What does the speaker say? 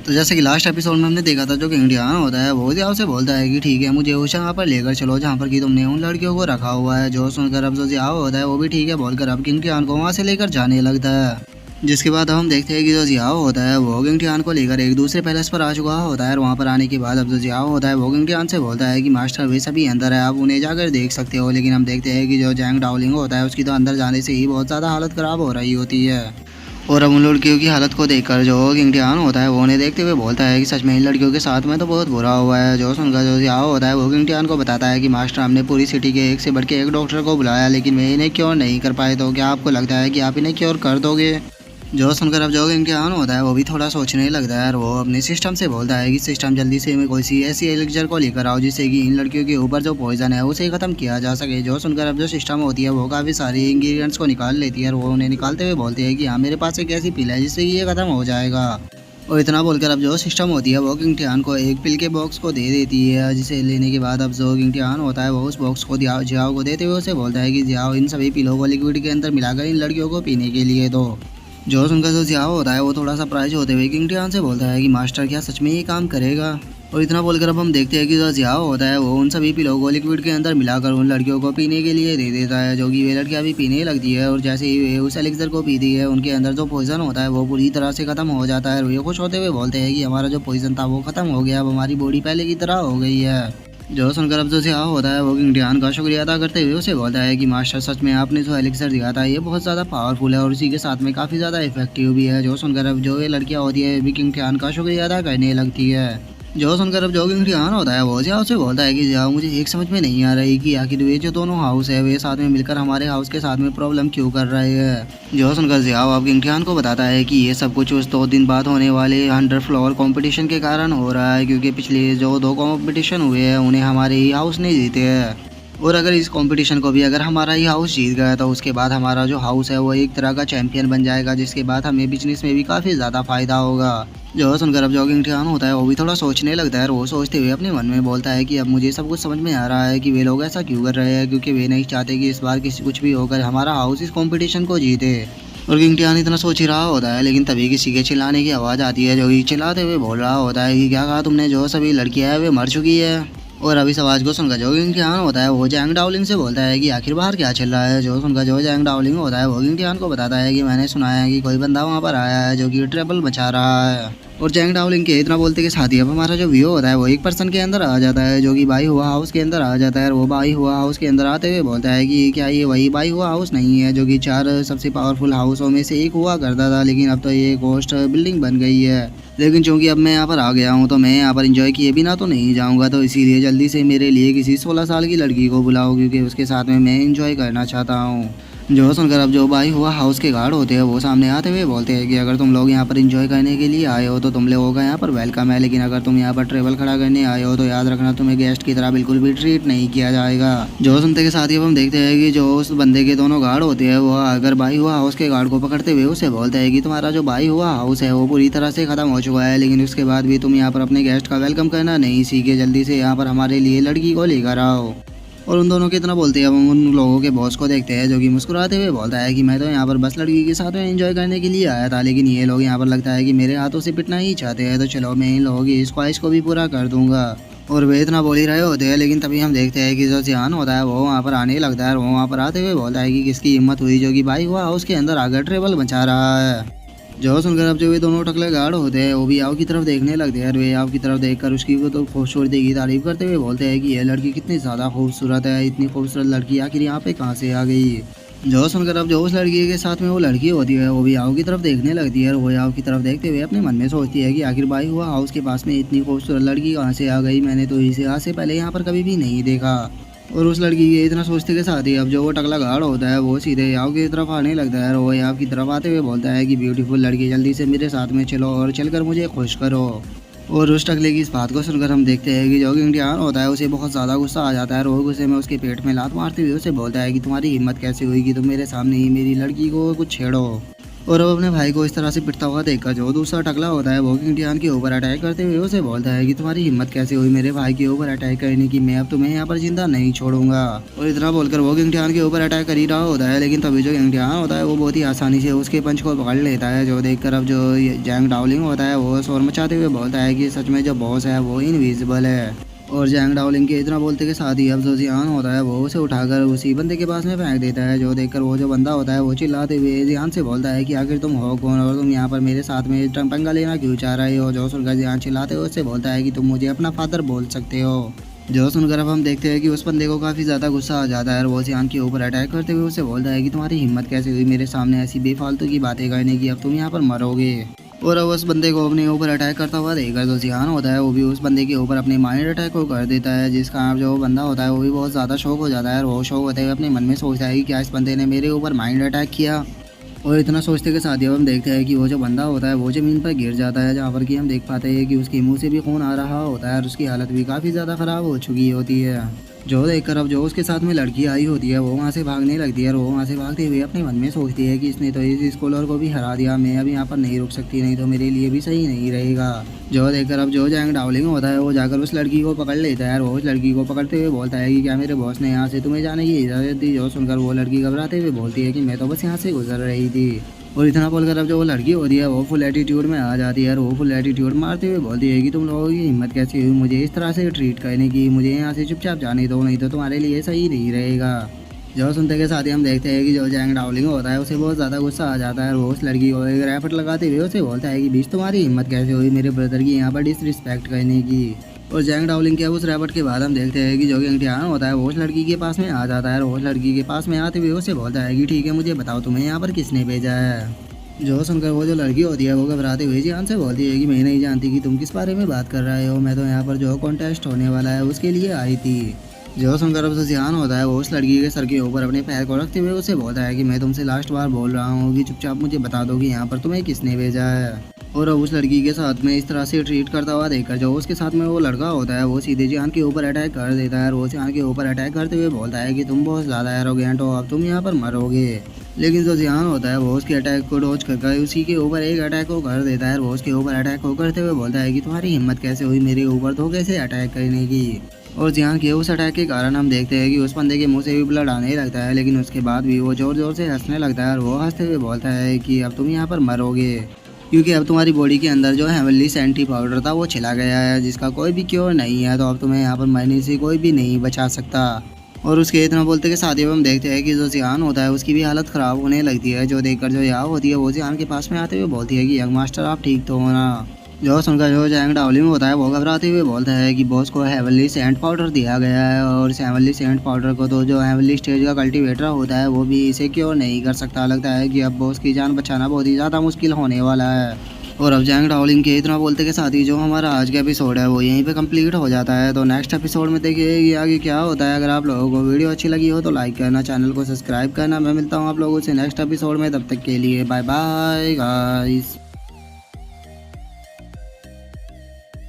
तो जैसे कि लास्ट एपिसोड में हमने देखा था, जो कि इंडियन होता है वो जियाओ से बोलता है कि ठीक है, मुझे उस जगह पर लेकर चलो जहाँ पर कि तुमने उन लड़कियों को रखा हुआ है। जो सुनकर अब जो जियाओ होता है वो भी ठीक है बोलकर अब किंग टियान को वहाँ से लेकर जाने लगता है। जिसके बाद हम देखते हैं कि जो जियाओ होता है वो किंग टियान को लेकर एक दूसरे पैलेस पर आ चुका होता है। और वहाँ पर आने के बाद अब जो जियाओ होता है वो किंग टियान से बोलता है कि मास्टर वे सभी अंदर है, आप उन्हें जाकर देख सकते हो। लेकिन हम देखते हैं कि जो जैंग डाओलिंग होता है उसकी तो अंदर जाने से ही बहुत ज़्यादा हालत ख़राब हो रही होती है। और अब उन लड़कियों की हालत को देखकर जो किंग टियान होता है वो उन्हें देखते हुए बोलता है कि सच में इन लड़कियों के साथ में तो बहुत बुरा हुआ है। जो सुनकर जो जियाओ होता है वो किंग टियान को बताता है कि मास्टर, हमने पूरी सिटी के एक से बढ़ के एक डॉक्टर को बुलाया लेकिन वे इन्हें क्योर नहीं कर पाए, तो क्या आपको लगता है कि आप इन्हें क्योर कर दोगे? जो सुनकर अब जो किंग टियान होता है वो भी थोड़ा सोचने लगता है और वो अपने सिस्टम से बोलता है कि सिस्टम जल्दी से में कोई सी ऐसी एलिक्सर को लेकर आओ जिससे कि इन लड़कियों के ऊपर जो पॉइजन है उसे ख़त्म किया जा सके। जो सुनकर अब जो सिस्टम होती है वो काफ़ी सारे इंग्रेडिएंट्स को निकाल लेती है और वो उन्हें निकालते हुए बोलते हैं कि हाँ, मेरे पास एक ऐसी पिल है जिससे ये ख़त्म हो जाएगा। और इतना बोलकर अब जो सिस्टम होती है वो किंग टियान को एक पिल के बॉक्स को दे देती है, जिसे लेने के बाद अब जो किंग टियान होता है वो उस बॉक्स को जियाओ को देते हुए उसे बोलता है कि जियाओ, इन सभी पिलों को लिक्विड के अंदर मिलाकर इन लड़कियों को पीने के लिए दो। जो सुनकर जो जियाओ होता है वो थोड़ा सरप्राइज होते हुए किंग टियान से बोलता है कि मास्टर, क्या सच में ये काम करेगा? और इतना बोलकर अब हम देखते हैं कि जो जियाओ होता है वो उन सभी पिलों को लिक्विड के अंदर मिलाकर उन लड़कियों को पीने के लिए दे देता है, जो कि वे लड़कियां भी पीने लगती है। और जैसे ही वे उस एलिक्सर को पीती है उनके अंदर जो पॉइजन होता है वो पूरी तरह से खत्म हो जाता है और वे खुश होते हुए बोलते हैं कि हमारा जो पॉइजन था वो खत्म हो गया, अब हमारी बॉडी पहले की तरह हो गई है। जो सुनकर अब जो जियाओ होता है वो किंग टियान का शुक्रिया अदा करते हुए उसे बोलता है कि मास्टर, सच में आपने जो एलिक्सर दिया था ये बहुत ज़्यादा पावरफुल है और इसी के साथ में काफ़ी ज़्यादा इफेक्टिव भी है। जो सुनकर अब जो ये लड़कियाँ होती है भी किंग टियान का शुक्रिया अदा करने लगती है। जो सुनकर अब जो किंग टियान होता है वो जियाओ से बोलता है कि जियाओ, मुझे एक समझ में नहीं आ रही कि आखिर वे जो दोनों हाउस है वे साथ में मिलकर हमारे हाउस के साथ में प्रॉब्लम क्यों कर रहे हैं। जो सुनकर जियाओ अब किंग टियान को बताता है कि ये सब कुछ उस 2 दिन बाद होने वाले 100 फ्लोर कंपटीशन के कारण हो रहा है, क्योंकि पिछले जो 2 कंपटीशन हुए हैं उन्हें हमारे ही हाउस ने जीते हैं। और अगर इस कंपटीशन को भी अगर हमारा ही हाउस जीत गया तो उसके बाद हमारा जो हाउस है वो एक तरह का चैंपियन बन जाएगा, जिसके बाद हमें बिजनेस में भी काफ़ी ज़्यादा फायदा होगा। जो सुनकर अब जो किंग टियान होता है वो भी थोड़ा सोचने लगता है और वो सोचते हुए अपने मन में बोलता है कि अब मुझे सब कुछ समझ में आ रहा है कि वे लोग ऐसा क्यों कर रहे हैं, क्योंकि वे नहीं चाहते कि इस बार किसी कुछ भी होकर हमारा हाउस इस कंपटीशन को जीते। और किंग टियान इतना सोच ही रहा होता है लेकिन तभी किसी के चिल्लाने की आवाज़ आती है, जो कि चिल्लाते हुए बोल रहा होता है कि क्या कहा तुमने, जो सभी लड़कियां हैं वे मर चुकी है। और अब इस आवाज़ को सुनकर जो किंग टियान होता है वो जैंग डाओलिंग से बोलता है कि आखिर बाहर क्या चल रहा है। जो सुनकर जो जैंग डाओलिंग होता है वो किंग टियान को बताता है कि मैंने सुना है कि कोई बंदा वहाँ पर आया है जो कि ट्रबल मचा रहा है। और जैंग डाओलिंग के इतना बोलते के साथ ही अब हमारा जो व्यू होता है वो एक पर्सन के अंदर आ जाता है, जो कि बाई हुआ हाउस के अंदर आ जाता है। और वो बाई हुआ हाउस के अंदर आते हुए बोलता है कि क्या ये वही बाई हुआ हाउस नहीं है जो कि 4 सबसे पावरफुल हाउसों में से एक हुआ करता था, लेकिन अब तो ये गोस्ट बिल्डिंग बन गई है। लेकिन चूंकि अब मैं यहाँ पर आ गया हूँ तो मैं यहाँ पर एंजॉय किए बिना तो नहीं जाऊँगा, तो इसीलिए जल्दी से मेरे लिए किसी 16 साल की लड़की को बुलाओ, क्योंकि उसके साथ में मैं एंजॉय करना चाहता हूँ। जो सुनकर अब जो बाई हुआ हाउस के गार्ड होते हैं वो सामने आते हुए बोलते हैं कि अगर तुम लोग यहाँ पर एंजॉय करने के लिए आए हो तो तुम लोगों का यहाँ पर वेलकम है, लेकिन अगर तुम यहाँ पर ट्रेवल खड़ा करने आए हो तो याद रखना तुम्हें गेस्ट की तरह बिल्कुल भी ट्रीट नहीं किया जाएगा। जो सुनते के साथ ही अब हम देखते हैं कि जो उस बंदे के दोनों गार्ड होते हैं वो अगर बाई हुआ हाउस के गार्ड को पकड़ते हुए उसे बोलते हैं कि तुम्हारा जो बाई हुआ हाउस है वो पूरी तरह से खत्म हो चुका है, लेकिन उसके बाद भी तुम यहाँ पर अपने गेस्ट का वेलकम करना नहीं सीखे, जल्दी से यहाँ पर हमारे लिए लड़की को लेकर आओ। और उन दोनों के इतना बोलते हैं अब हम उन लोगों के बॉस को देखते हैं, जो कि मुस्कुराते हुए बोलता है कि मैं तो यहाँ पर बस लड़की के साथ में एंजॉय करने के लिए आया था, लेकिन ये लोग यहाँ पर लगता है कि मेरे हाथों से पिटना ही चाहते हैं, तो चलो मैं इन लोगों की इस ख्वाहिश को भी पूरा कर दूंगा। और वे इतना बोल ही रहे होते हैं लेकिन तभी हम देखते हैं कि जो जियान होता है वो वहाँ पर आने लगता है और वो वहाँ पर आते हुए बोलता है कि किसकी हिम्मत हुई जो कि बाई हुआ उसके अंदर आकर ट्रेबल मचा रहा है। जो सुनकर अब जो ये दोनों टकले गार्ड होते हैं वो भी याव की तरफ देखने लगते हैं और वे याव की तरफ देखकर उसकी वो तो खूबसूरती की तारीफ करते हुए बोलते हैं कि यह लड़की कितनी ज़्यादा खूबसूरत है, इतनी खूबसूरत लड़की आखिर यहाँ पे कहाँ से आ गई। जो सुनकर अब जो उस लड़की के साथ में वो लड़की होती है वो भी याव की तरफ देखने लगती है और वो याव की तरफ देखते हुए अपने मन में सोचती है कि आखिर बाई हुआ हाउस के पास में इतनी खूबसूरत लड़की कहाँ से आ गई, मैंने तो इसे आज से पहले यहाँ पर कभी भी नहीं देखा। और उस लड़की के इतना सोचते के साथ ही अब जो वो टकला गार्ड होता है वो सीधे याव की तरफ आने लगता है और वो याव की तरफ आते हुए बोलता है कि ब्यूटीफुल लड़की जल्दी से मेरे साथ में चलो और चलकर मुझे खुश करो। और उस टकले की इस बात को सुनकर हम देखते हैं कि जो किंग टियान होता है उसे बहुत ज़्यादा गुस्सा आ जाता है और वो गुस्से में उसके पेट में लात मारते हुए उसे बोलता है कि तुम्हारी हिम्मत कैसे हुई कि तुम मेरे सामने ही मेरी लड़की को कुछ छेड़ो। और अब अपने भाई को इस तरह से पिटता हुआ देखकर जो दूसरा टकला होता है वो किंग टियान के ऊपर अटैक करते हुए उसे बोलता है कि तुम्हारी हिम्मत कैसे हुई मेरे भाई के ऊपर अटैक करने की, मैं अब तुम्हें यहाँ पर जिंदा नहीं छोड़ूंगा। और इतना बोलकर वो किंग टियान के ऊपर अटैक कर ही रहा होता है, लेकिन तभी जो किंग टियान होता है वो बहुत ही आसानी से उसके पंच को पकड़ लेता है। जो देखकर अब जो जैंग डाओलिंग होता है वो शोर मचाते हुए बोलता है कि सच में जो बॉस है वो इनविजिबल है। और जैंग डाओलिंग के इतना बोलते के साथ ही अब जो जियान होता है वो उसे उठाकर उसी बंदे के पास में फेंक देता है। जो देखकर वो जो बंदा होता है वो चिल्लाते हुए जियान से बोलता है कि आखिर तुम हो कौन और तुम यहाँ पर मेरे साथ में पंगा लेना क्यों चाह रहे हो। जो सुनकर जियान चिल्लाते हुए उससे बोलता है कि तुम मुझे अपना फादर बोल सकते हो। जो सुनकर अब हम देखते हैं कि उस बंदे को काफ़ी ज़्यादा गुस्सा आ जाता है और वो जियान के ऊपर अटैक करते हुए उसे बोलता है कि तुम्हारी हिम्मत कैसे हुई मेरे सामने ऐसी बेफालतू की बातें करने की, अब तुम यहाँ पर मरोगे। और अब उस बंदे को अपने ऊपर अटैक करता हुआ देखकर जो जियान होता है वो भी उस बंदे के ऊपर अपने माइंड अटैक को कर देता है, जिसका जो बंदा होता है वो भी बहुत ज़्यादा शौक हो जाता है। और वो शौक होते हुए अपने मन में सोचता है कि क्या इस बंदे ने मेरे ऊपर माइंड अटैक किया। और इतना सोचते के साथ ही अब हम देखते हैं कि वो जो बंदा होता है वो ज़मीन पर गिर जाता है, जहाँ पर कि हम देख पाते हैं कि उसके मुंह से भी खून आ रहा होता है और उसकी हालत भी काफ़ी ज़्यादा ख़राब हो चुकी होती है। जो देखकर अब जो उसके साथ में लड़की आई होती है वो वहाँ से भागने लगती है और वो वहाँ से भागते हुए अपने मन में सोचती है कि इसने तो इस स्कॉलर को भी हरा दिया, मैं अब यहाँ पर नहीं रुक सकती, नहीं तो मेरे लिए भी सही नहीं रहेगा। जो देखकर अब जो जैंग डाओलिंग होता है वो जाकर उस लड़की को पकड़ लेता है और वो उस लड़की को पकड़ते हुए बोलता है कि क्या मेरे बॉस ने यहाँ से तुम्हें जाने की इजाज़त दी। जो सुनकर वो लड़की घबराते हुए बोलती है कि मैं तो बस यहाँ से गुजर रही थी। और इतना बोलकर अब जो वो लड़की होती है वो फुल एटीट्यूड में आ जाती है और वो फुल एटीट्यूड मारते हुए बोलती है कि तुम लोगों की हिम्मत कैसी हुई मुझे इस तरह से ट्रीट करने की, मुझे यहाँ से चुपचाप जाने दो, नहीं तो तुम्हारे लिए सही नहीं रहेगा। जो सुनते के साथ ही हम देखते हैं कि जो जैंग डाओलिंग होता है उसे बहुत ज़्यादा गुस्सा आ जाता है और वो उस लड़की को एक रैपट लगाते हुए उसे बोलता है कि बीच तुम्हारी हिम्मत कैसे हुई मेरे ब्रदर की यहाँ पर डिसरिस्पेक्ट करने की। और जैंग डाओलिंग के उस रैपट के बाद हम देखते हैं कि जो किंग टियान होता है वो उस लड़की के पास में आ जाता है और वो उस लड़की के पास में आते हुए उसे बोलता है कि ठीक है मुझे बताओ तुम्हें यहाँ पर किसने भेजा है। जो सुनकर वो जो लड़की होती है वो घबराते हुए जियान से बोलती है कि मैं नहीं जानती कि तुम किस बारे में बात कर रहे हो, मैं तो यहाँ पर जो कॉन्टेस्ट होने वाला है उसके लिए आई थी। जो सुनकर अब जियान होता है वो उस लड़की के सर के ऊपर अपने पैर को रखते हुए उसे बोलता है कि मैं तुमसे लास्ट बार बोल रहा हूँ कि चुपचाप मुझे बता दो कि यहाँ पर तुम्हें किसने भेजा है। और अब उस लड़की के साथ में इस तरह से ट्रीट करता हुआ देखकर जो उसके साथ में वो लड़का होता है वो सीधे जियान के ऊपर अटैक कर देता है और वो जियान के ऊपर अटैक करते हुए बोलता है कि तुम बहुत ज़्यादा एरोगेंट हो, अब तुम यहाँ पर मरोगे। लेकिन जो जियान होता है वो उसके अटैक को डॉज कर उसी के ऊपर एक अटैक को कर देता है और वो उसके ऊपर अटैक को करते हुए बोलता है कि तुम्हारी हिम्मत कैसे हुई मेरे ऊपर धोखे से अटैक करने की। और जियान के उस अटैक के कारण हम देखते हैं कि उस बंदे के मुंह से भी ब्लड आने लगता है, लेकिन उसके बाद भी वो ज़ोर ज़ोर से हंसने लगता है और वो हंसते हुए बोलता है कि अब तुम यहाँ पर मरोगे, क्योंकि अब तुम्हारी बॉडी के अंदर जो हेवनली सेंटी पाउडर था वो चला गया है जिसका कोई भी क्योर नहीं है, तो अब तुम्हें यहाँ पर मरने से कोई भी नहीं बचा सकता। और उसके इतना बोलते के साथ ही हम देखते हैं कि जो जियान होता है उसकी भी हालत ख़राब होने लगती है। जो देखकर जो याव होती है वो जियान के पास में आते हुए बोलती है कि यंग मास्टर आप ठीक तो हो ना। जो सुनकर जो जैंग डाओलिंग होता है वो घबराते हुए बोलता है कि बॉस को हेवनली सेंट पाउडर दिया गया है और इस हेवनली सेंट पाउडर को तो जो हेवनली स्टेज का कल्टीवेटर होता है वो भी इसे क्योर नहीं कर सकता। लगता है कि अब बॉस की जान बचाना बहुत ही ज़्यादा मुश्किल होने वाला है। और अब जैंग डाओलिंग के इतना बोलते के साथ ही जो हमारा आज का एपिसोड है वो यहीं पे कंप्लीट हो जाता है। तो नेक्स्ट एपिसोड में देखिए कि आगे क्या होता है। अगर आप लोगों को वीडियो अच्छी लगी हो तो लाइक करना, चैनल को सब्सक्राइब करना। मैं मिलता हूँ आप लोगों से नेक्स्ट एपिसोड में, तब तक के लिए बाय बाय गाइस।